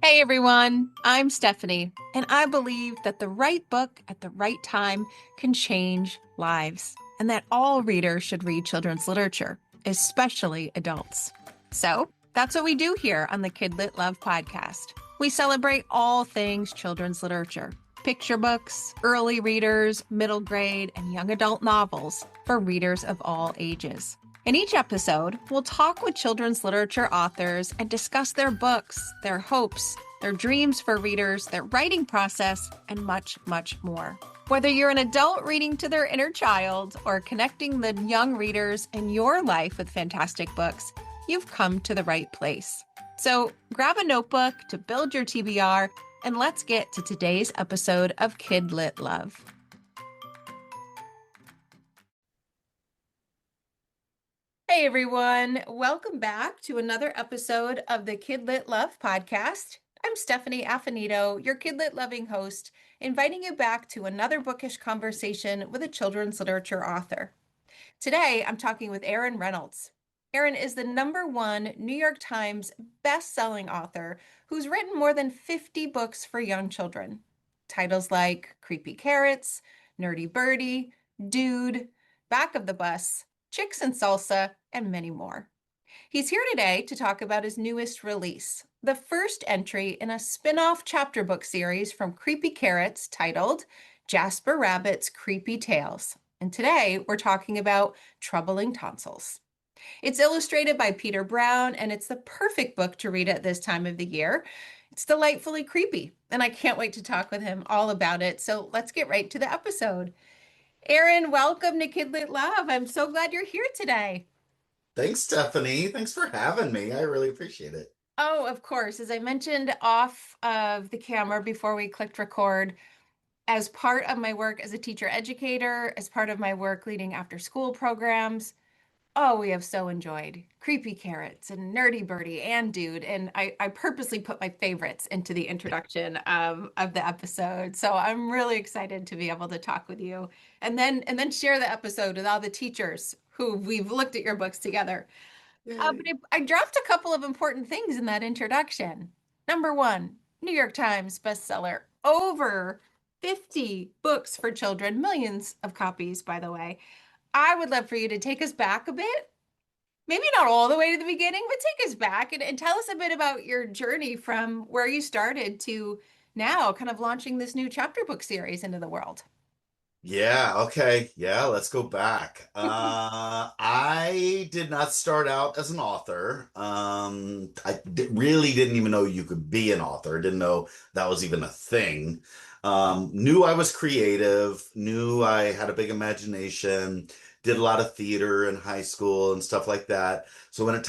Hey everyone, I'm Stephanie, and I believe that the right book at the right time can change lives, and that all readers should read children's literature, especially adults. So that's what we do here on the KidLit Love podcast. We celebrate all things children's literature: picture books, early readers, middle grade, and young adult novels for readers of all ages. In each episode, we'll talk with children's literature authors and discuss their books, their hopes, their dreams for readers, their writing process, and much, much more. Whether you're an adult reading to their inner child or connecting the young readers in your life with fantastic books, you've come to the right place. So grab a notebook to build your TBR, and let's get to today's episode of KidLit Love. Hey everyone, welcome back to another episode of the KidLit Love podcast. I'm Stephanie Affinito, your KidLit loving host, inviting you back to another bookish conversation with a children's literature author. Today, I'm talking with Aaron Reynolds. Aaron is the #1 New York Times best-selling author who's written more than 50 books for young children. Titles like Creepy Carrots, Nerdy Birdie, Dude, Back of the Bus, Chicks and Salsa, and many more. He's here today to talk about his newest release, the first entry in a spin-off chapter book series from Creepy Carrots titled Jasper Rabbit's Creepy Tales. And today we're talking about Troubling Tonsils. It's illustrated by Peter Brown, and it's the perfect book to read at this time of the year. It's delightfully creepy, and I can't wait to talk with him all about it. So let's get right to the episode. Aaron, welcome to KidLit Love. I'm so glad you're here today. Thanks, Stephanie. Thanks for having me. I really appreciate it. Oh, of course. As I mentioned off of the camera before we clicked record, as part of my work as a teacher educator, as part of my work leading after school programs, oh, we have so enjoyed Creepy Carrots and Nerdy Birdie and Dude. And I purposely put my favorites into the introduction of the episode. So I'm really excited to be able to talk with you and then share the episode with all the teachers who we've looked at your books together. Yay. But I dropped a couple of important things in that introduction. #1, New York Times bestseller, over 50 books for children, millions of copies, by the way. I would love for you to take us back a bit. Maybe not all the way to the beginning, but take us back and tell us a bit about your journey from where you started to now, kind of launching this new chapter book series into the world. Yeah, okay. Yeah, let's go back. I did not start out as an author. Really didn't even know you could be an author. Didn't know that was even a thing. Knew I was creative, knew I had a big imagination, did a lot of theater in high school and stuff like that. So when it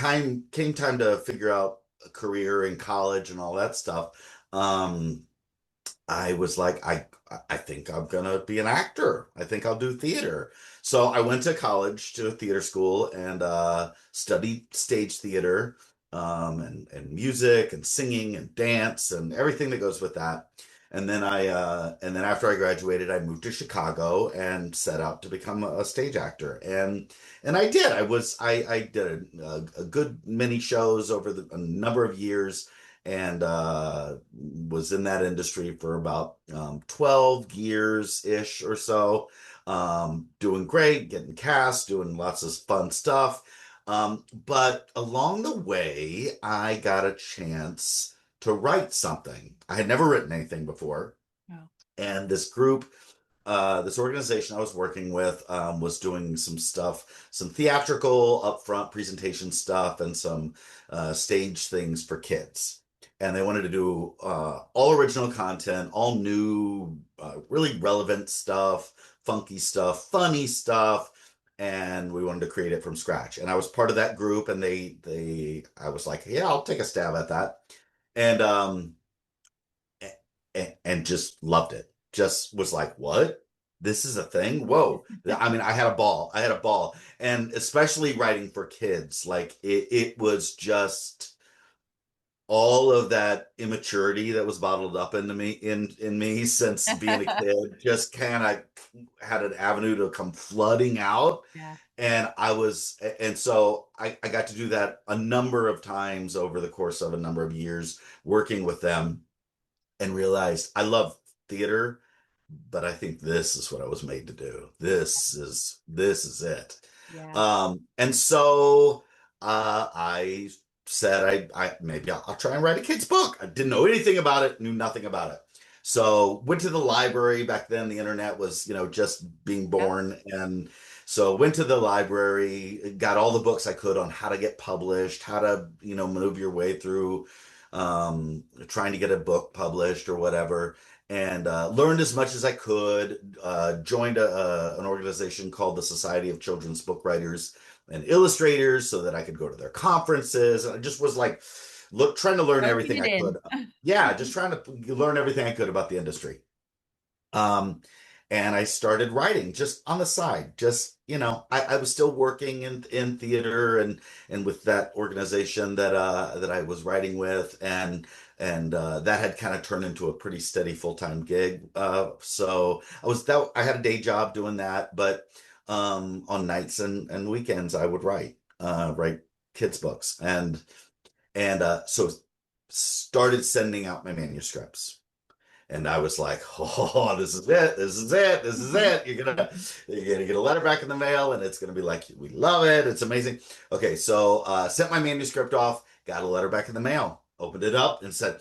came time to figure out a career in college and all that stuff, I was like, I think I'm gonna be an actor. I think I'll do theater. So I went to college to a theater school and studied stage theater, and music and singing and dance and everything that goes with that. And then after I graduated, I moved to Chicago and set out to become a stage actor. And I did. I did a good many shows over a number of years, and was in that industry for about 12 years ish or so. Doing great, getting cast, doing lots of fun stuff. But along the way, I got a chance to write something. I had never written anything before. Oh. And this group, this organization I was working with, was doing some stuff, some theatrical upfront presentation stuff, and some stage things for kids. And they wanted to do all original content, all new, really relevant stuff, funky stuff, funny stuff, and we wanted to create it from scratch. And I was part of that group, and I was like, yeah, I'll take a stab at that, and and just loved it. Just was like, what? This is a thing? Whoa. I mean, I had a ball. I had a ball. And especially writing for kids, like it was just all of that immaturity that was bottled up into me in me since being a kid just kind of had an avenue to come flooding out. Yeah. And so I got to do that a number of times over the course of a number of years working with them, and realized I love theater, but I think this is what I was made to do. This is it. Yeah. And so I said I maybe I'll try and write a kid's book. I didn't know anything about it, knew nothing about it. So went to the library. Back then the internet was, just being Yep. born. And so went to the library, got all the books I could on how to get published, how to, move your way through trying to get a book published or whatever, and learned as much as I could. Joined an organization called the Society of Children's Book Writers and Illustrators so that I could go to their conferences. And I just was like, trying to learn Soaking everything it I could. in. Yeah, just trying to learn everything I could about the industry. Um, and I started writing just on the side. Just, I was still working in theater and with that organization that I was writing with, and that had kind of turned into a pretty steady full-time gig. So I had a day job doing that, but on nights and weekends I would write kids books, and so started sending out my manuscripts. And I was like, oh, this is it. This is it. This is it. You're gonna get a letter back in the mail, and it's gonna be like, we love it. It's amazing. Okay, so sent my manuscript off, got a letter back in the mail, opened it up, and said,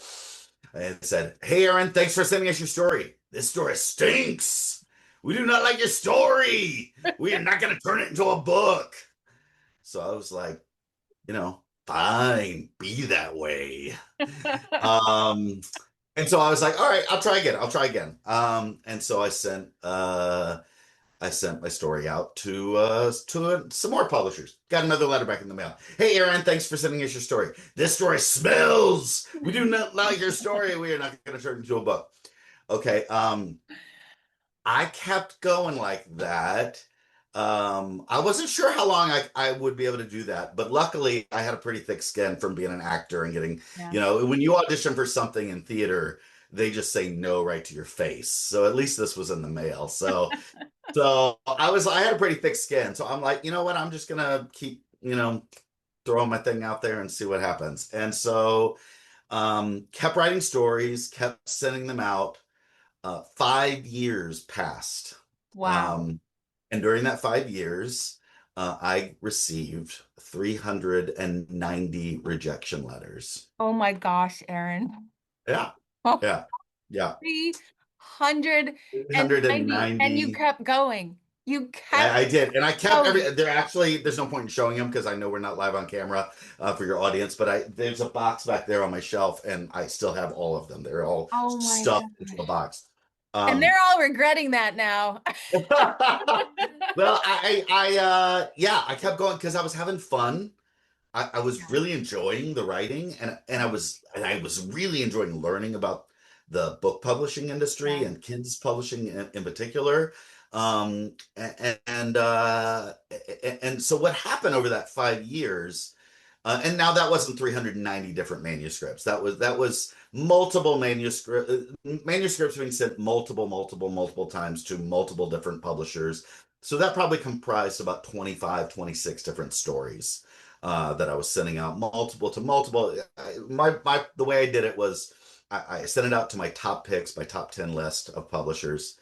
"Hey, Aaron, thanks for sending us your story. This story stinks. We do not like your story. We are not gonna turn it into a book." So I was like, fine, be that way. Um, and so I was like, all right, I'll try again. I'll try again. And so I sent my story out to some more publishers. Got another letter back in the mail. Hey, Aaron, thanks for sending us your story. This story smells. We do not like your story. We are not going to turn it into a book. Okay. I kept going like that. I wasn't sure how long I would be able to do that, but luckily I had a pretty thick skin from being an actor and getting, Yeah. when you audition for something in theater, they just say no right to your face. So at least this was in the mail. So I had a pretty thick skin. So I'm like, you know what? I'm just gonna keep, throwing my thing out there and see what happens. And so kept writing stories, kept sending them out. 5 years passed. Wow. Um, and during that 5 years, I received 390 rejection letters. Oh my gosh, Aaron. Yeah, Oh, yeah, yeah. 390. And you 390. kept going. You kept I did. And I kept going. there's no point in showing them because I know we're not live on camera for your audience, but there's a box back there on my shelf and I still have all of them. They're all Oh my stuffed into a gosh. box. And they're Um, all regretting that now. well, yeah, I kept going because I was having fun. I was Yeah. really enjoying the writing, and I was really enjoying learning about the book publishing industry Yeah. and kids publishing in particular. And so what happened over that 5 years, and now that wasn't 390 different manuscripts. That was multiple manuscripts being sent multiple times to multiple different publishers. So that probably comprised about 25, 26 different stories that I was sending out multiple to multiple. The way I did it was I sent it out to my top picks, my top 10 list of publishers.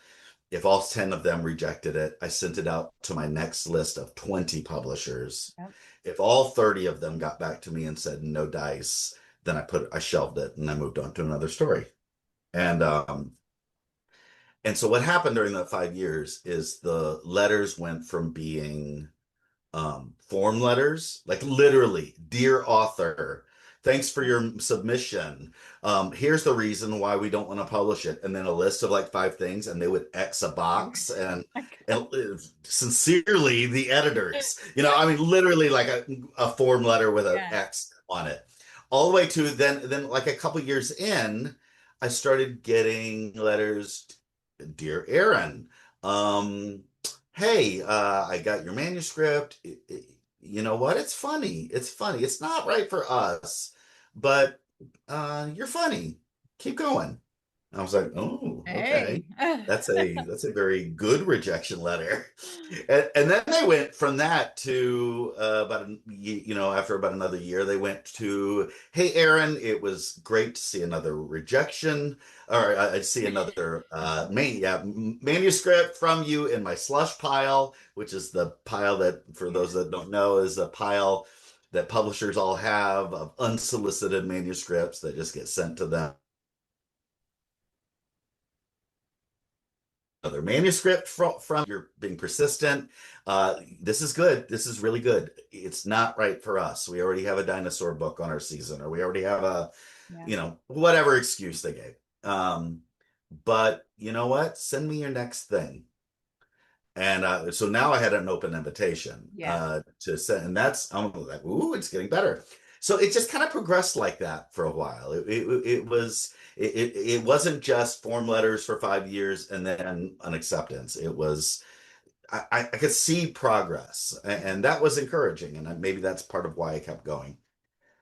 If all 10 of them rejected it, I sent it out to my next list of 20 publishers. Yep. If all 30 of them got back to me and said no dice, then I shelved it and I moved on to another story. And so what happened during that 5 years is the letters went from being form letters, like literally, dear author, thanks for your submission. Here's the reason why we don't want to publish it, and then a list of like five things, and they would X a box and sincerely the editors. I mean, literally like a form letter with a Yeah. X on it, all the way to then like a couple years in, I started getting letters, dear Aaron. Hey, I got your manuscript. You know what? It's funny. It's funny. It's not right for us, but you're funny. Keep going. I was like, oh, okay. Hey. That's a very good rejection letter. And then they went from that to after about another year, they went to, hey, Aaron, it was great to see another rejection, or I see another manuscript from you in my slush pile, which is the pile that, for Yeah. those that don't know, is a pile that publishers all have of unsolicited manuscripts that just get sent to them. Another manuscript from you're being persistent. This is good. This is really good. It's not right for us. We already have a dinosaur book on our season, or we already have a, Yeah. whatever excuse they gave. But you know what? Send me your next thing. And so now I had an open invitation Yeah. to send, and I'm like, ooh, it's getting better. So it just kind of progressed like that for a while. It wasn't just form letters for 5 years and then an acceptance. It was I could see progress, and that was encouraging, and maybe that's part of why I kept going.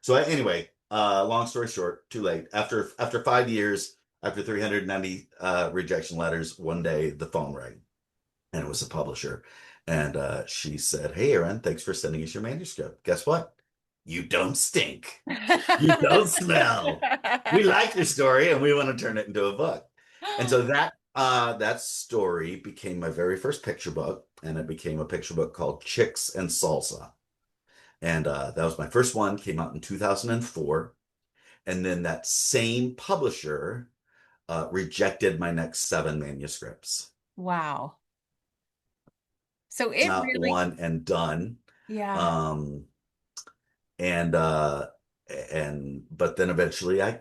So anyway, long story short, too late. After 5 years, after 390 rejection letters, one day the phone rang and it was a publisher. And she said, hey, Aaron, thanks for sending us your manuscript. Guess what? You don't stink. You don't smell. We like your story and we want to turn it into a book. And so that story became my very first picture book, and it became a picture book called Chicks and Salsa. And that was my first one, came out in 2004. And then that same publisher rejected my next seven manuscripts. Wow. So it Not really, one and done. yeah. Um, and but then eventually I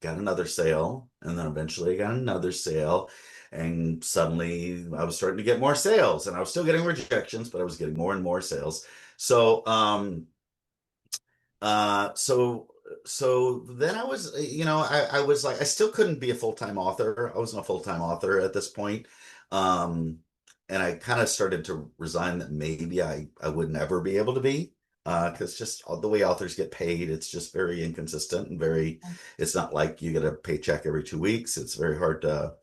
got another sale, and then eventually I got another sale, and suddenly I was starting to get more sales, and I was still getting rejections, but I was getting more and more sales. So uh so so then I was, I was like, I still couldn't be a full-time author. I wasn't a full-time author at this point. Um and I kind of started to resign that maybe I would never be able to be, because just the way authors get paid, it's just very inconsistent and it's not like you get a paycheck every 2 weeks. It's very hard to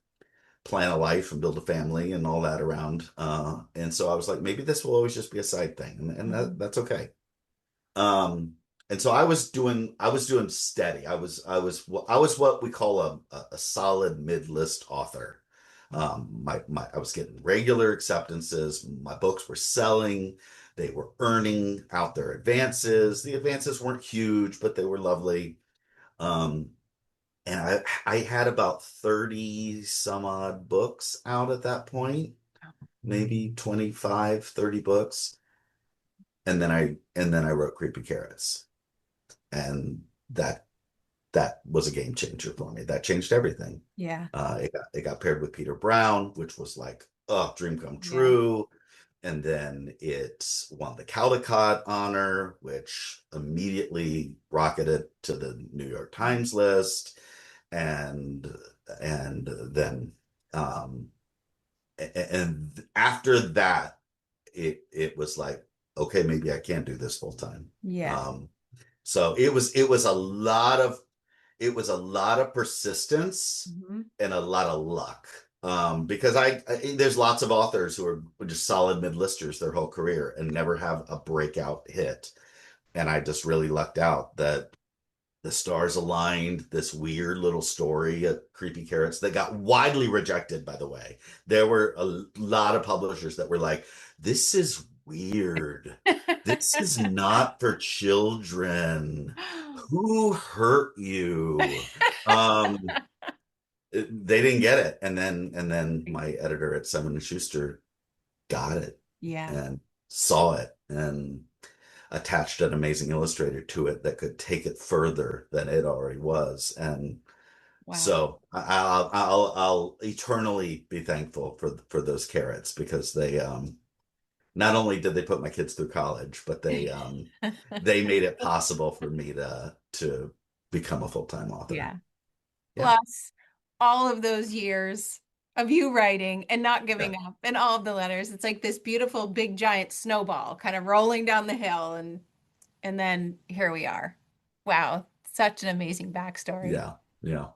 plan a life and build a family and all that around. And so I was like, maybe this will always just be a side thing, and Mhm. that's okay. Um, and so I was doing steady. I was what we call a solid mid-list author. I was getting regular acceptances. My books were selling. They were earning out their advances. The advances weren't huge, but they were lovely. Um, and I had about 30 some odd books out at that point, maybe 25, 30 books. And then I wrote Creepy Carrots, and that was a game changer for me. That changed everything. Yeah. It got paired with Peter Brown, which was like, oh, dream come Yeah. true. And then it won the Caldecott honor, which immediately rocketed to the New York Times list. And then um and after that, it was like, okay, maybe I can do this full time. Yeah. So it was a lot of persistence Mhm. and a lot of luck. Because there's lots of authors who are just solid mid-listers their whole career and never have a breakout hit. And I just really lucked out that the stars aligned. This weird little story at Creepy Carrots that got widely rejected, by the way. There were a lot of publishers that were like, this is weird. This is not for children. Who hurt you? Um, they didn't get it. And then my editor at Simon and Schuster got it Yeah. and saw it and attached an amazing illustrator to it that could take it further than it already was. And Wow. so I'll eternally be thankful for those carrots, because they not only did they put my kids through college, but they made it possible for me to become a full-time author. Yeah. Yeah. Plus all of those years of you writing and not Yeah. giving up and all of the letters. It's like this beautiful big giant snowball kind of rolling down the hill and then here we are. Wow. Such an amazing backstory. Yeah, yeah.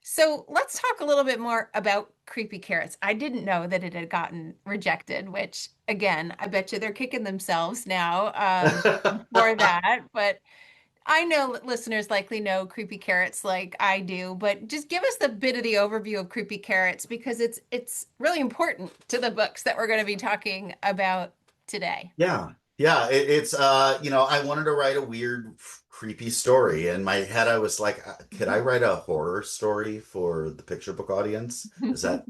So let's talk a little bit more about creepy carrots. I didn't know that it had gotten rejected, which again, I bet you they're kicking themselves now for that. But I know listeners likely know creepy carrots like I do, but just give us the bit of the overview of creepy carrots because it's really important to the books that we're going to be talking about today. Yeah. Yeah, it's I wanted to write a weird creepy story. In my head I was like, could I write a horror story for the picture book audience? Is that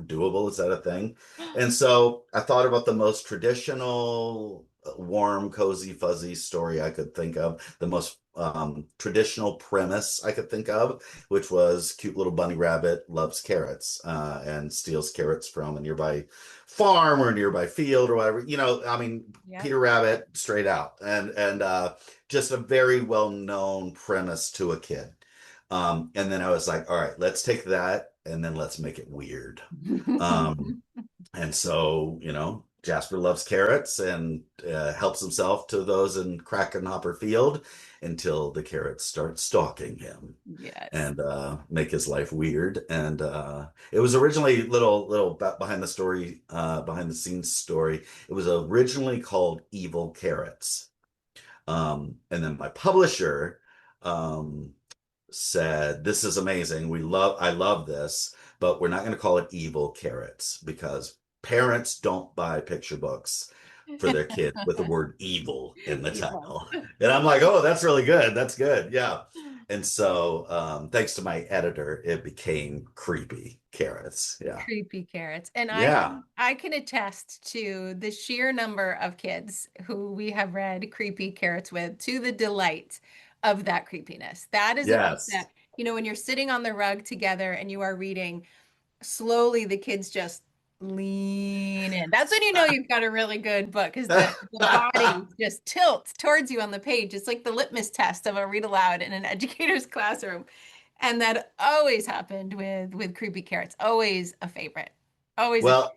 doable? Is that a thing? And so I thought about the most traditional warm, cozy, fuzzy story I could think of, the most traditional premise I could think of, which was cute little bunny rabbit loves carrots and steals carrots from a nearby farm or a nearby field or whatever. I mean, Yeah. Peter Rabbit straight out, and just a very well-known premise to a kid. And then I was like, all right, let's take that and then let's make it weird. Um, and so, Jasper loves carrots and helps himself to those in Krakenhopper Field until the carrots start stalking him Yes. and make his life weird. And it was originally little behind the story, behind the scenes story. It was originally called Evil Carrots. And then my publisher um, said, "This is amazing. I love this, but we're not going to call it Evil Carrots because parents don't buy picture books for their kid with the word evil in the Evil. title." And I'm like, "Oh, that's really good. That's good. Yeah." And so, thanks to my editor, it became Creepy Carrots. Yeah. Creepy carrots. And Yeah. I can attest to the sheer number of kids who we have read creepy carrots with to the delight of that creepiness. That is a book Yes. that, when you're sitting on the rug together and you are reading, slowly the kids just lean in. That's when you know you've got a really good book because the body just tilts towards you on the page. It's like the litmus test of a read aloud in an educator's classroom. And that always happened with Creepy Carrots. Always a favorite. Always a Well,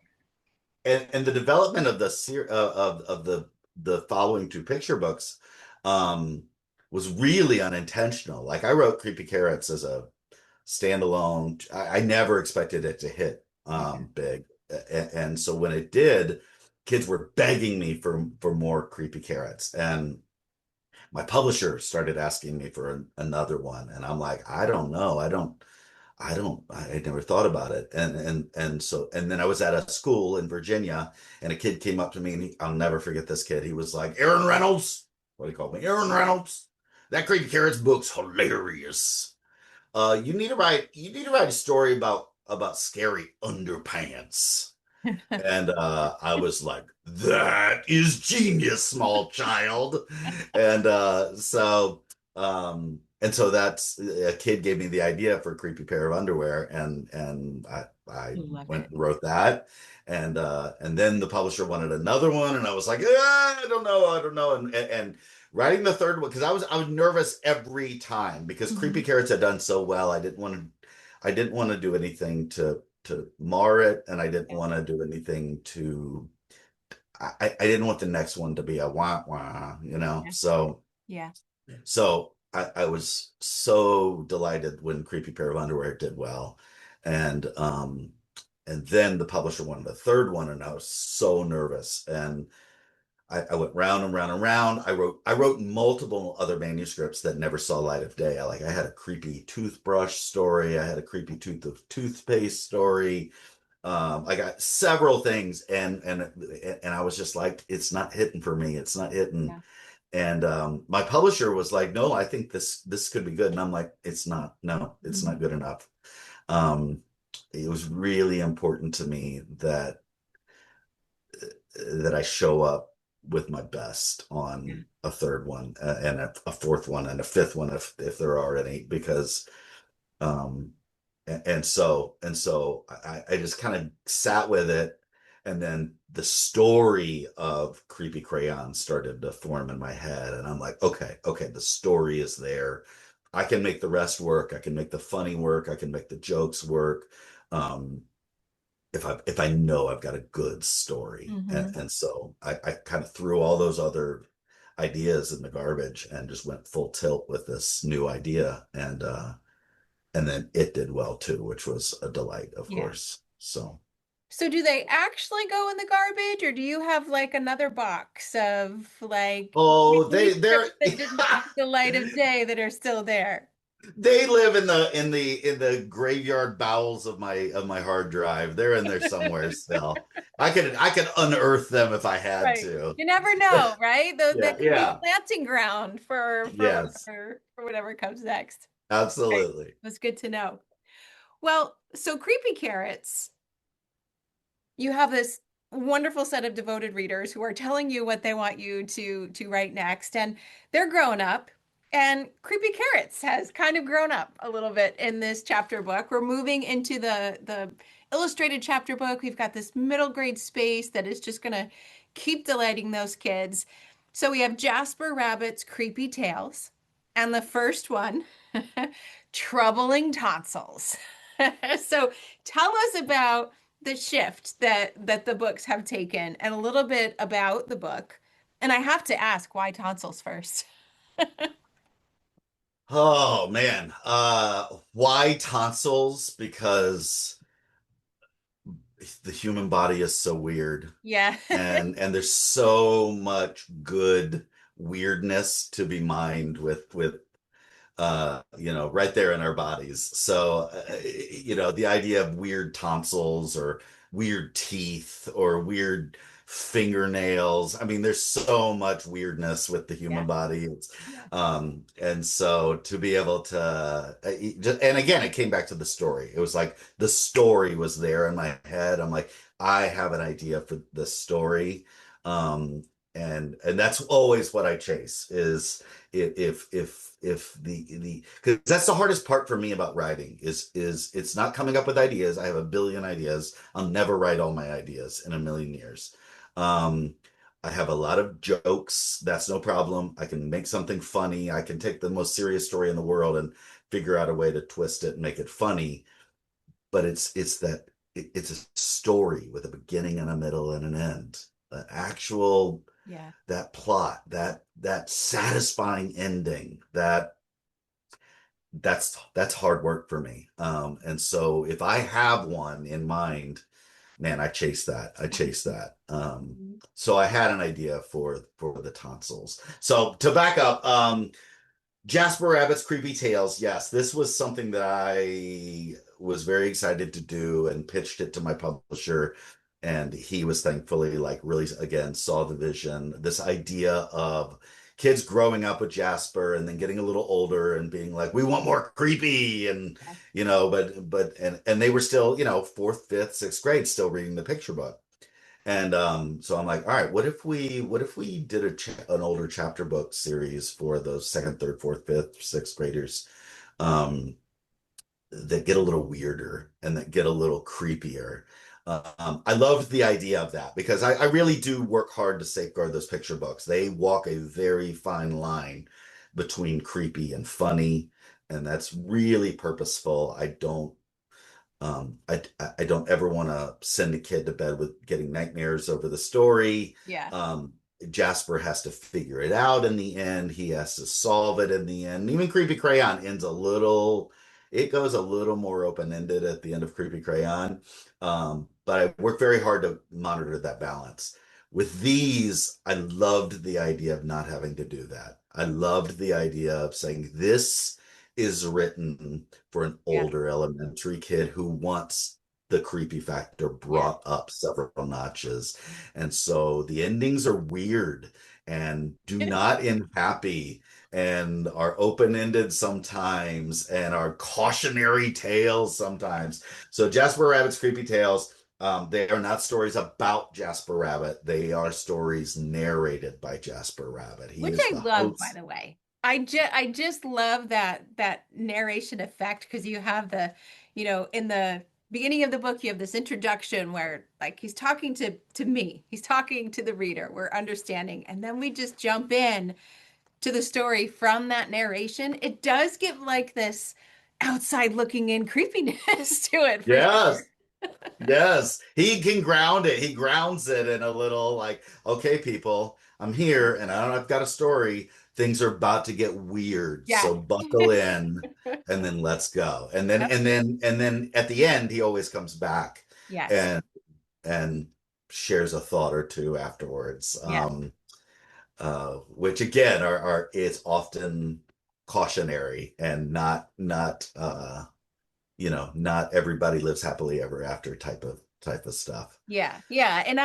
and the development of the of the following two picture books um was really unintentional. Like I wrote Creepy Carrots as a standalone. I never expected it to hit favorite. big. And so when it did, kids were begging me for more Creepy Carrots. And my publisher started asking me for another one. And I'm like, I don't know. I never thought about it. And then I was at a school in Virginia and a kid came up to me and I'll never forget this kid. He was like, Aaron Reynolds. What do he call me? Aaron Reynolds. That Creepy Carrots book's hilarious. You need to write a story about scary underpants. And I was like, that is genius, small child. And so that's a kid gave me the idea for a creepy pair of underwear, and I Love went it. and wrote that. And then the publisher wanted another one, and I was like, I don't know. And writing the third one, because I was nervous every time because Creepy Mhm. Carrots had done so well. I didn't want to do anything to mar it, and I didn't Yeah. want to do anything to. I didn't want the next one to be a wah wah, Yeah. Yeah. So I was so delighted when Creepy Pair of Underwear did well, and um, and then the publisher wanted a third one, and I was so nervous, and I went round and round and round. I wrote multiple other manuscripts that never saw light of day. I had a creepy toothbrush story. I had a creepy toothpaste story. I got several things, and I was just like, it's not hitting for me. It's not hitting. Yeah. And my publisher was like, no, I think this could be good. And I'm like, it's not. No, it's not Mhm. good enough. Um, it was really important to me that I show up with my best Yeah. on a third one and a fourth one and a fifth one if there are any, because um, and so I just kind of sat with it, and then the story of Creepy Crayon started to form in my head, and I'm like, okay, the story is there. I can make the rest work. I can make the funny work. I can make the jokes work. Um, if I know I've got a good story, and Hmm. and so I kind of threw all those other ideas in the garbage and just went full tilt with this new idea. And then it did well too, which was a delight, of Yeah. course. So, So do they actually go in the garbage, or do you have like another box of like oh, manuscripts that didn't see the light of day that are still there? they live in the graveyard bowels of my hard drive. They're in there somewhere still. I could unearth them if I had Right. to. You never know, right? Yeah, That could be a yeah. planting ground Yes, for whatever comes next. Okay. absolutely. That's good to know. Well, so creepy carrots, you have this wonderful set of devoted readers who are telling you what they want you to write next, and they're grown up. And Creepy Carrots has kind of grown up a little bit in this chapter book. We're moving into the illustrated chapter book. We've got this middle grade space that is just going to keep delighting those kids. So we have Jasper Rabbit's Creepy Tales, and the first one, Troubling Tonsils. So tell us about the shift that the books have taken and a little bit about the book. And I have to ask, why tonsils first? Oh man. Why tonsils? Because the human body is so weird. Yeah. And there's so much good weirdness to be mined with right there in our bodies. So, the idea of weird tonsils or weird teeth or weird fingernails. I mean, there's so much weirdness with the human Yeah. body. Yeah. And so to be able to, and again, it came back to the story. It was like the story was there in my head. I'm like, I have an idea for the story. And that's always what I chase is if the because that's the hardest part for me about writing is it's not coming up with ideas. I have a billion ideas. I'll never write all my ideas in a million years. um I have a lot of jokes. That's no problem. I can make something funny. I can take the most serious story in the world and figure out a way to twist it and make it funny. But it's a story with a beginning and a middle and an end. An actual Yeah. that plot, that satisfying ending, that's hard work for me. And so if I have one in mind, man, I chase that. I chase that. Mhm. So I had an idea for the tonsils. So to back up, Jasper Rabbit's Creepy Tales. Yes, this was something that I was very excited to do and pitched it to my publisher. And he was thankfully like really, again, saw the vision. This idea of kids growing up with Jasper and then getting a little older and being like, we want more creepy. And, Yeah. and they were still, fourth, fifth, sixth grade, still reading the picture book. And so I'm like, all right, what if we did an older chapter book series for those second, third, fourth, fifth, sixth graders, um, that get a little weirder and that get a little creepier. I loved the idea of that because I really do work hard to safeguard those picture books. They walk a very fine line between creepy and funny, and that's really purposeful. I don't ever want to send a kid to bed with getting nightmares over the story. Yeah. Um, Jasper has to figure it out in the end. He has to solve it in the end. Even Creepy Crayon it goes a little more open-ended at the end of Creepy Crayon. But I work very hard to monitor that balance. With these, I loved the idea of not having to do that. I loved the idea of saying this is written for an Yeah. older elementary kid who wants the creepy factor Yeah. brought up several notches. And so the endings are weird and do not end happy and are open-ended sometimes and are cautionary tales sometimes. So Jasper Rabbit's Creepy Tales, they are not stories about Jasper Rabbit. They are stories narrated by Jasper Rabbit. He Which is I the love, by host. the way. I just love that narration effect because you have in the beginning of the book, you have this introduction where like he's talking to me, he's talking to the reader, we're understanding, and then we just jump in to the story from that narration. It does give like this outside looking in creepiness to it for sure. Yes. Yes, he can ground it. He grounds it in a little like, okay, people, I'm here and I've got a story. Things are about to get weird. Yeah. So buckle in and then let's go. And then Yep. at the end he always comes back Yes. and and shares a thought or two afterwards. Yeah. Which again are it's often cautionary and not everybody lives happily ever after type of stuff. Yeah. Yeah. And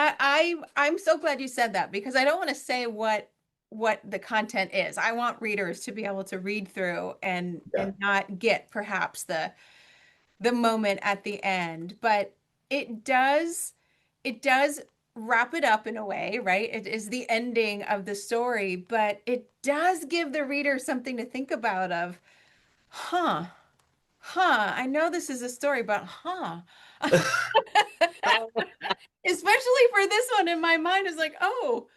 I'm so glad you said that because I don't want to say what the content is. I want readers to be able to read through Yeah. and not get perhaps the moment at the end, but it does it does wrap it up in a way, right? It is the ending of the story, but it does give the reader something to think about of, huh, I know this is a story, but especially for this one in my mind is like, oh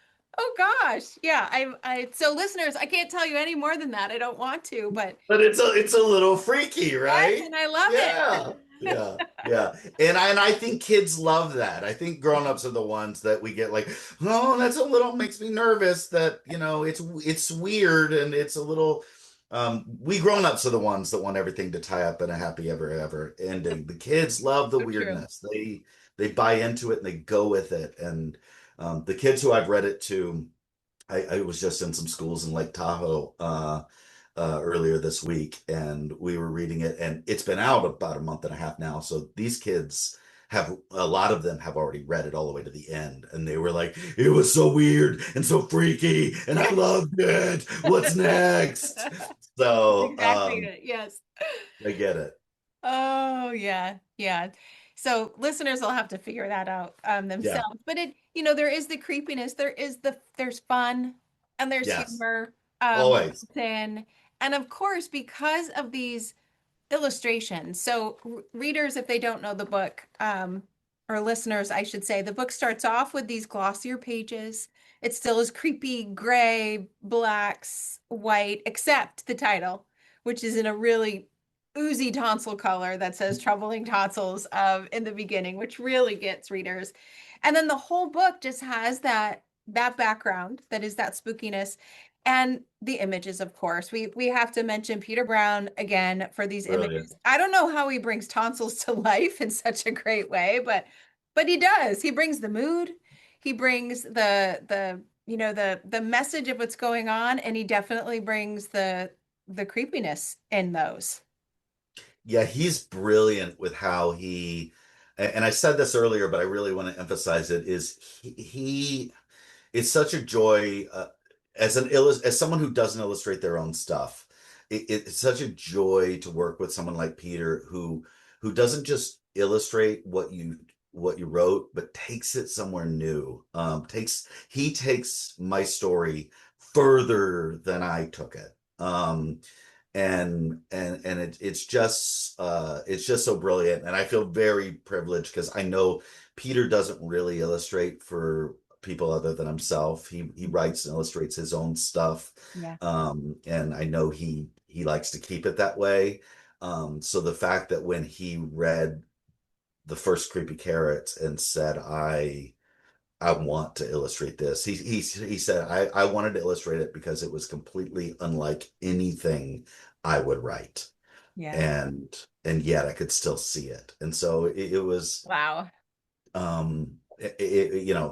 gosh. Yeah, so listeners, I can't tell you any more than that. I don't want to, but But it's a little freaky, yes, right? and I love Yeah. it. Yeah. Yeah. And I think kids love that. I think grown-ups are the ones that we get like, oh, that's a little makes me nervous that, it's weird and it's a little we grown-ups are the ones that want everything to tie up in a happy ever ending. The kids love the So true. weirdness. They buy into it and they go with it. And the kids who I've read it to, I was just in some schools in Lake Tahoe earlier this week, and we were reading it, and it's been out about a month and a half now. So these kids have a lot of them have already read it all the way to the end, and they were like, "It was so weird and so freaky, and I loved it. What's next?" That's So exactly it. Yes. I get it. Oh, yeah. Yeah. So listeners will have to figure that out Yeah, themselves. But there is the creepiness, there's fun and there's yes, humor always. built in. And of course, because of these illustrations. So readers, if they don't know the book, or listeners, I should say, the book starts off with these glossier pages. It still is creepy gray, blacks, white, except the title, which is in a really oozy tonsil color that says troubling tonsils in the beginning, which really gets readers. And then the whole book just has that background that is that spookiness and the images, of course. We have to mention Peter Brown again for these Brilliant. images. I don't know how he brings tonsils to life in such a great way, but he does. He brings the mood. He brings the message of what's going on, and he definitely brings the creepiness in those. Yeah, he's brilliant with how and I said this earlier, but I really want to emphasize it, is he it's such a joy as someone who doesn't illustrate their own stuff. It's such a joy to work with someone like Peter who doesn't just illustrate what you wrote, but takes it somewhere new. He takes my story further than I took it. And it's just so brilliant, and I feel very privileged because I know Peter doesn't really illustrate for people other than himself. He writes and illustrates his own stuff, Yeah. and I know he likes to keep it that way. So the fact that when he read the first Creepy Carrots and said, I want to illustrate this. He said I wanted to illustrate it because it was completely unlike anything I would write, Yeah. and yet I could still see it. And so it was Wow.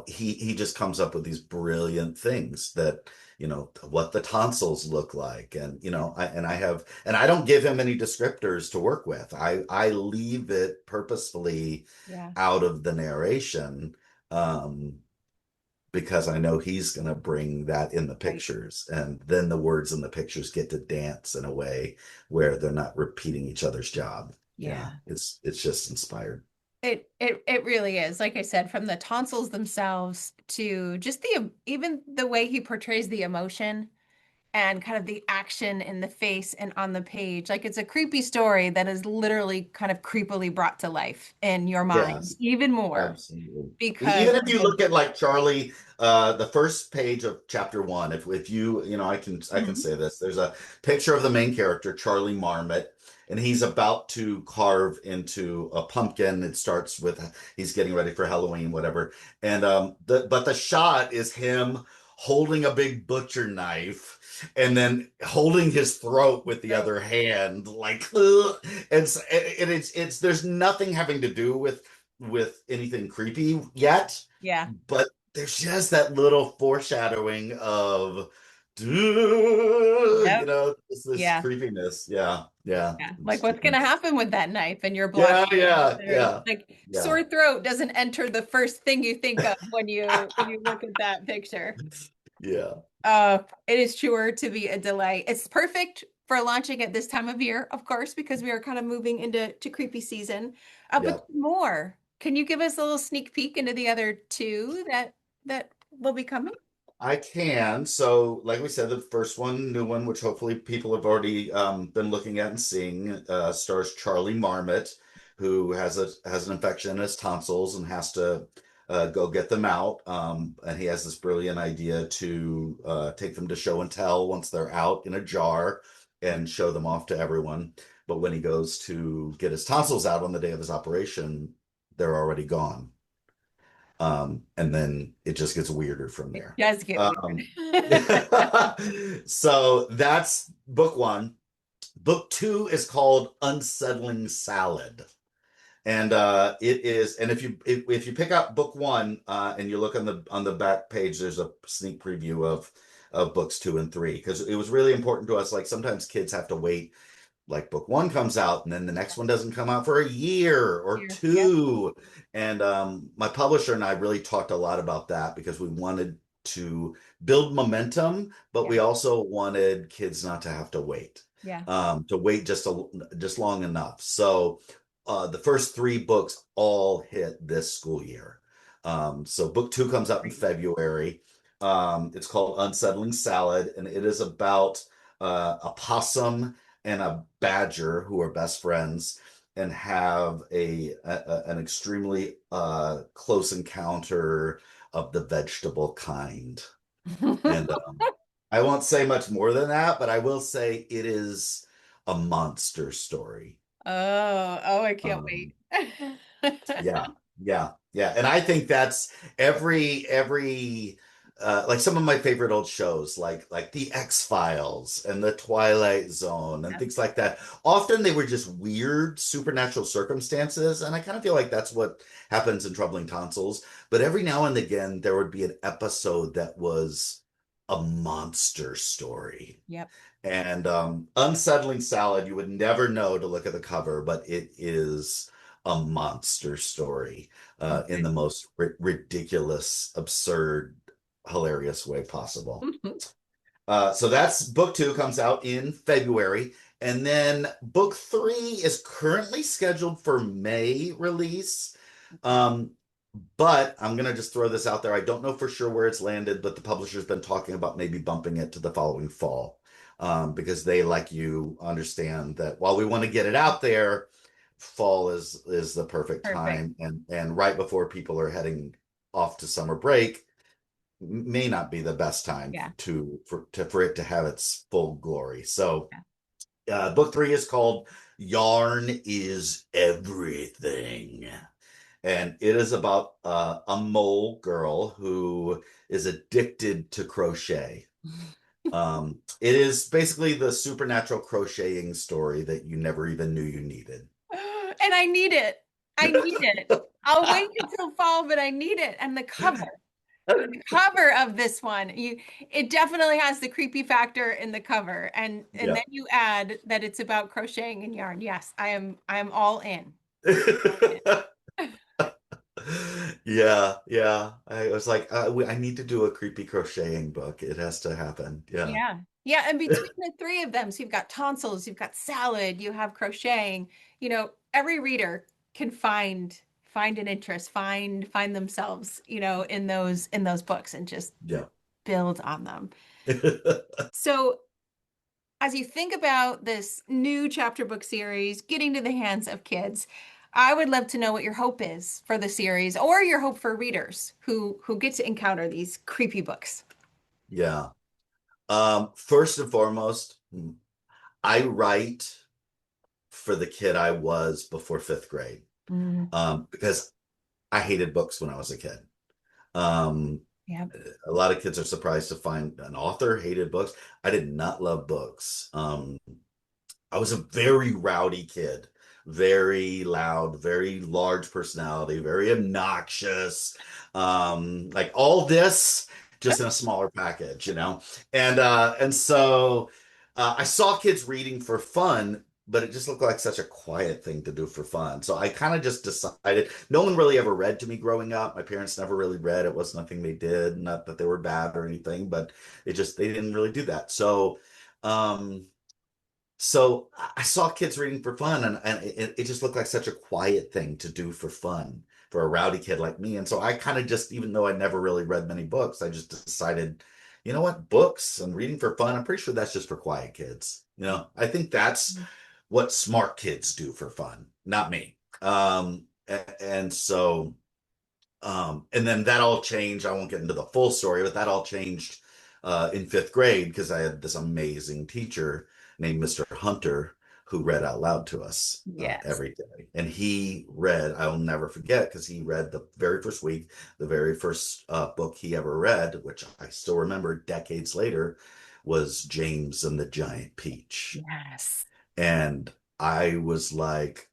he just comes up with these brilliant things that what the tonsils look like, and Yeah. I don't give him any descriptors to work with. I leave it purposefully Yeah. out of the narration, um because I know he's going to bring that in the Right. pictures, and then the words in the pictures get to dance in a way where they're not repeating each other's job. Yeah, Yeah. it's just inspired. It really is. Like I said, from the tonsils themselves to just even the way he portrays the emotion and kind of the action in the face and on the page. Like it's a creepy story that is literally kind of creepily brought to life in your mind, Yes, even more absolutely. because Even if of you the look at like Charlie, the first page of chapter one, if I can Mhm. say this, there's a picture of the main character, Charlie Marmot, and he's about to carve into a pumpkin. It starts with he's getting ready for Halloween, whatever. And but the shot is him holding a big butcher knife and then holding his throat with the So, other hand, like, ugh. It's there's nothing having to do with anything creepy yet, yeah. but there's just that little foreshadowing of, you Yep. know, this Yeah. creepiness. Yeah, yeah. Yeah. Like It's what's gonna happen with that knife and your blood? yeah, yeah, There's yeah, like yeah, sore throat doesn't enter the first thing you think of when you look at that picture. yeah, It is sure to be a delight. It's perfect for launching at this time of year, of course, because we are kind of moving into creepy season. But yeah. more, can you give us a little sneak peek into the other two that will be coming? I can. So, like we said, the first one, new one, which hopefully people have already been looking at and seeing, stars Charlie Marmot, who has an infection in his tonsils and has to go get them out. And he has this brilliant idea to take them to show and tell once they're out in a jar and show them off to everyone. But when he goes to get his tonsils out on the day of his operation, they're already gone. And then it just gets weirder from It there. does get Um, weird. so that's book one. Book two is called Unsettling Salad. And it is, and if you pick up book one and you look on the back page, there's a sneak preview of books two and three because it was really important to us. Like sometimes kids have to wait, like book one comes out and then the next one doesn't come out for a year or Here. Yep. two. And my publisher and I really talked a lot about that because we wanted to build momentum, but Yeah. we also wanted kids not to have Yeah. to wait just long enough. So the first three books all hit this school year. So book two comes out in Great. February. It's called Unsettling Salad, and it is about a possum and a badger who are best friends and have an extremely close encounter of the vegetable kind. And I won't say much more than that, but I will say it is a monster story. Oh, I can't Um, wait. yeah, yeah, yeah. And I think that's every like some of my favorite old shows, like The X-Files and The Twilight Zone and Yeah. things like that. Often they were just weird supernatural circumstances, and I kind of feel like that's what happens in Troubling Tonsils. But every now and again, there would be an episode that was a monster story. Yep. And Unsettling Salad, you would never know to look at the cover, but it is a monster story in Okay. the most ridiculous, absurd, hilarious way possible. So that's book two comes out in February. And then book three is currently scheduled for May release. Okay. Um, but I'm going to just throw this out there. I don't know for sure where it's landed, but the publisher's been talking about maybe bumping it to the following fall because they, like you, understand that while we want to get it out there, fall is the perfect Perfect. time, and right before people are heading off to summer break may not be the best time Yeah. for it to have its full glory. So Yeah. book three is called Yarn is Everything. And it is about a mole girl who is addicted to crochet. It is basically the supernatural crocheting story that you never even knew you needed. And I need it. I need it. I'll wait until fall, but I need it. And the cover of this one, it definitely has the creepy factor in the cover. And Yeah. then you add that it's about crocheting and yarn. Yes, I am all in. All in. Yeah, yeah. I was like, I need to do a creepy crocheting book. It has to happen. Yeah. Yeah. Yeah, and between the three of them, so you've got tonsils, you've got salad, you have crocheting, every reader can find an interest, find themselves, in those books and just Yeah. build on them. So, as you think about this new chapter book series getting to the hands of kids, I would love to know what your hope is for the series or your hope for readers who get to encounter these creepy books. Yeah. First and foremost, I write for the kid I was before fifth grade. Mm, Because I hated books when I was a kid. Um, Yeah. A lot of kids are surprised to find an author hated books. I did not love books. I was a very rowdy kid, very loud, very large personality, very obnoxious. Like all this just in a smaller package, you know? And so I saw kids reading for fun, but it just looked like such a quiet thing to do for fun. So I kind of just decided no one really ever read to me growing up. My parents never really read. It was nothing they did, not that they were bad or anything, but they didn't really do that. Um so I saw kids reading for fun, and it just looked like such a quiet thing to do for fun for a rowdy kid like me. And so I kind of just, even though I never really read many books, I just decided, you know what, books and reading for fun, I'm pretty sure that's just for quiet kids. You know, I think that's what smart kids do for fun, not me. And then that all changed. I won't get into the full story, but that all changed in fifth grade because I had this amazing teacher named Mr. Hunter who read out loud to us Yes. every day. And he read, I'll never forget, because he read the very first week, the very first book he ever read, which I still remember decades later, was James and the Giant Peach. Yes. And I was like,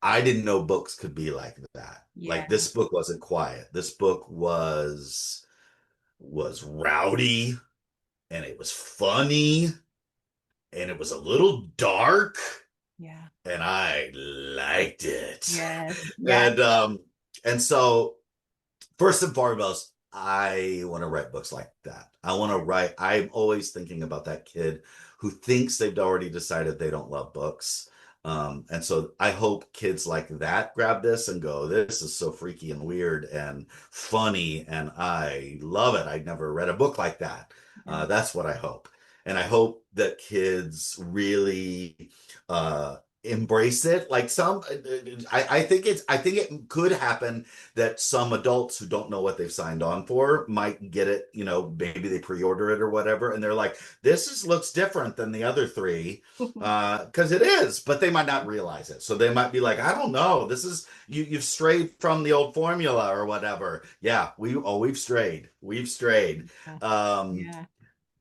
I didn't know books could be like that. Yeah. Like this book wasn't quiet. This book was rowdy and it was funny and it was a little dark Yeah. and I liked it. Yes. Yeah. And so first and foremost, I want to write books like that. I'm always thinking about that kid who thinks they've already decided they don't love books. And so I hope kids like that grab this and go, this is so freaky and weird and funny, and I love it. I never read a book like that. Yeah. That's what I hope. And I hope that kids really embrace it. Like I think it could happen that some adults who don't know what they've signed on for might get it, you know, maybe they pre-order it or whatever, and they're like, looks different than the other three, because it is, but they might not realize it. So they might be like, I don't know, this is you've strayed from the old formula or whatever. Yeah, we've strayed. We've strayed. Yeah. Um, Yeah.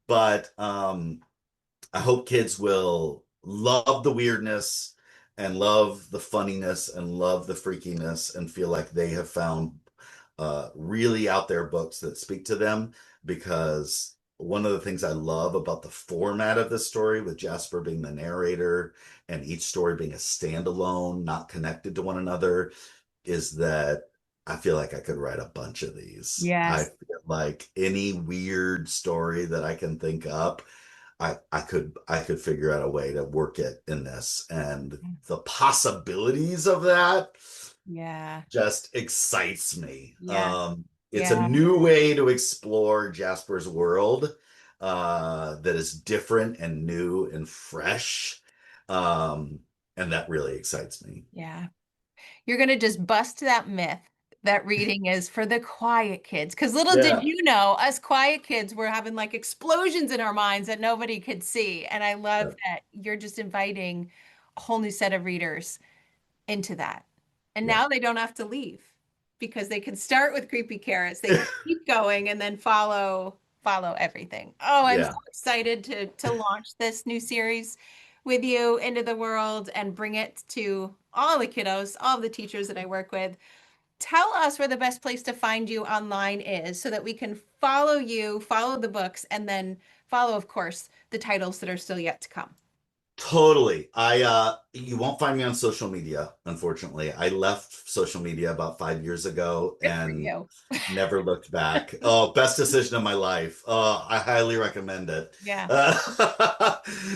but I hope kids will love the weirdness and love the funniness and love the freakiness and feel like they have found really out there books that speak to them. Because one of the things I love about the format of this story, with Jasper being the narrator and each story being a standalone, not connected to one another, is that I feel like I could write a bunch of these. I Yes. feel like any weird story that I can think up, I could figure out a way to work it in this, and the possibilities of that Yeah. just excites me. Yeah. It's a Yeah. new way to explore Jasper's world that is different and new and fresh, um, and that really excites me. Yeah. You're going to just bust that myth that reading is for the quiet kids. Because little did Yeah, you know, us quiet kids were having like explosions in our minds that nobody could see. And I love yeah, that you're just inviting a whole new set of readers into that. And yeah, now they don't have to leave because they can start with creepy carrots. They can keep going and then follow everything. Oh, I'm so yeah. excited to launch this new series with you into the world and bring it to all the kiddos, all the teachers that I work with. Tell us where the best place to find you online is so that we can follow you, follow the books, and then follow, of course, the titles that are still yet to come. Totally. You won't find me on social media, unfortunately. I left social media about 5 years ago Good for and you. never looked back. Oh, best decision of my life. I highly recommend it. Yeah.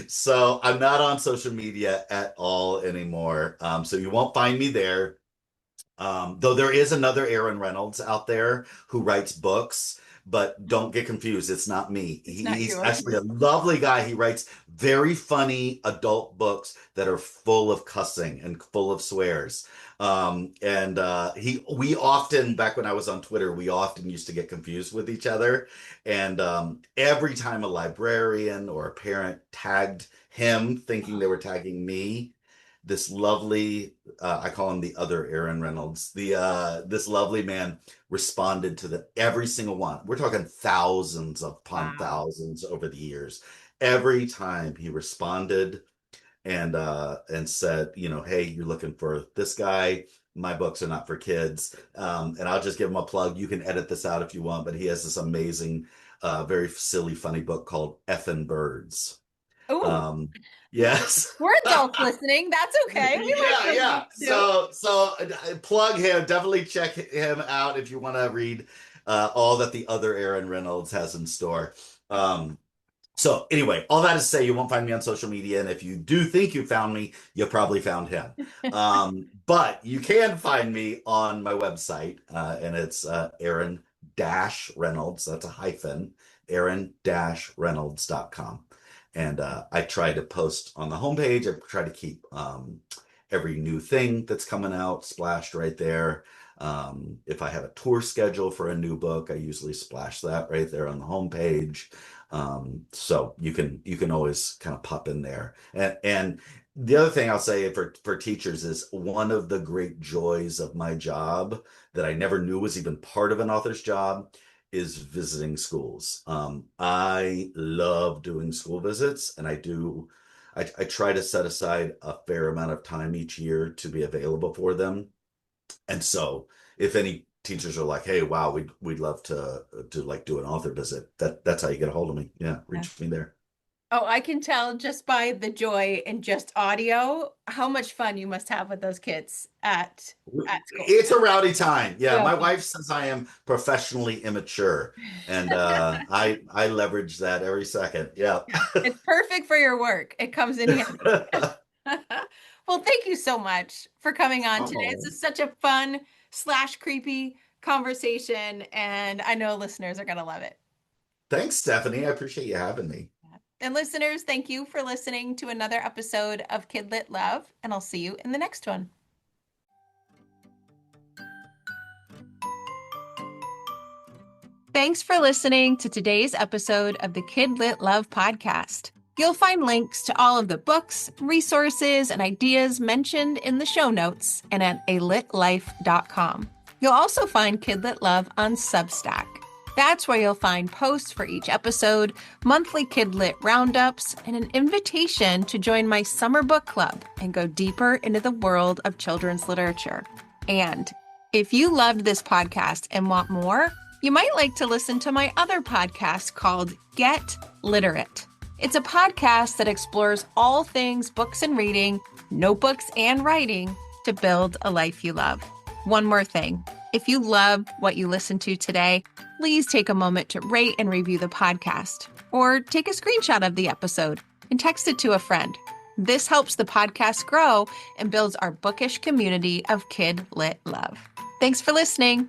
So I'm not on social media at all anymore. So you won't find me there. Though there is another Aaron Reynolds out there who writes books, but don't get confused. It's not me. It's not He's you. actually a lovely guy. He writes very funny adult books that are full of cussing and full of swears. We often, back when I was on Twitter, we often used to get confused with each other. And every time a librarian or a parent tagged him thinking they were tagging me, this lovely, I call him the other Aaron Reynolds, this lovely man responded to every single one. We're talking thousands upon Wow. thousands over the years. Every time he responded and said, hey, you're looking for this guy. My books are not for kids. And I'll just give him a plug. You can edit this out if you want, but he has this amazing, very silly, funny book called Effin' Birds. Oh, Um, yes. we're adults listening. That's okay. We like Yeah, those yeah. books too. So plug him. Definitely check him out if you want to read all that the other Aaron Reynolds has in store. So anyway, all that is to say, you won't find me on social media, and if you do think you found me, you probably found him. But you can find me on my website, and it's Aaron Reynolds. That's a hyphen. Aaron-Reynolds.com. And I try to post on the homepage. I try to keep every new thing that's coming out splashed right there. If I have a tour schedule for a new book, I usually splash that right there on the homepage. So you can always kind of pop in there. And the other thing I'll say for teachers is one of the great joys of my job that I never knew was even part of an author's job is visiting schools. I love doing school visits, and I try to set aside a fair amount of time each year to be available for them. And so if any teachers are like, hey, wow, we'd love to like do an author visit, that's how you get a hold of me. Yeah, reach me there. Oh, I can tell just by the joy in just audio how much fun you must have with those kids at school. It's a rowdy time. Yeah, Yeah. my wife says I am professionally immature, and I leverage that every second. Yeah. Yeah. It's perfect for your work. It comes in handy. Well, thank you so much for coming on today. This Oh, is such a fun slash creepy conversation, and I know listeners are going to love it. thanks, Stephanie. I appreciate you having me. And listeners, thank you for listening to another episode of KidLit Love, and I'll see you in the next one. Thanks for listening to today's episode of the KidLit Love podcast. You'll find links to all of the books, resources, and ideas mentioned in the show notes and at alitlife.com. You'll also find KidLit Love on Substack. That's where you'll find posts for each episode, monthly KidLit roundups, and an invitation to join my summer book club and go deeper into the world of children's literature. And if you loved this podcast and want more, you might like to listen to my other podcast called Get Literate. It's a podcast that explores all things books and reading, notebooks and writing to build a life you love. One more thing. If you love what you listened to today, please take a moment to rate and review the podcast, or take a screenshot of the episode and text it to a friend. This helps the podcast grow and builds our bookish community of Kid Lit Love. Thanks for listening.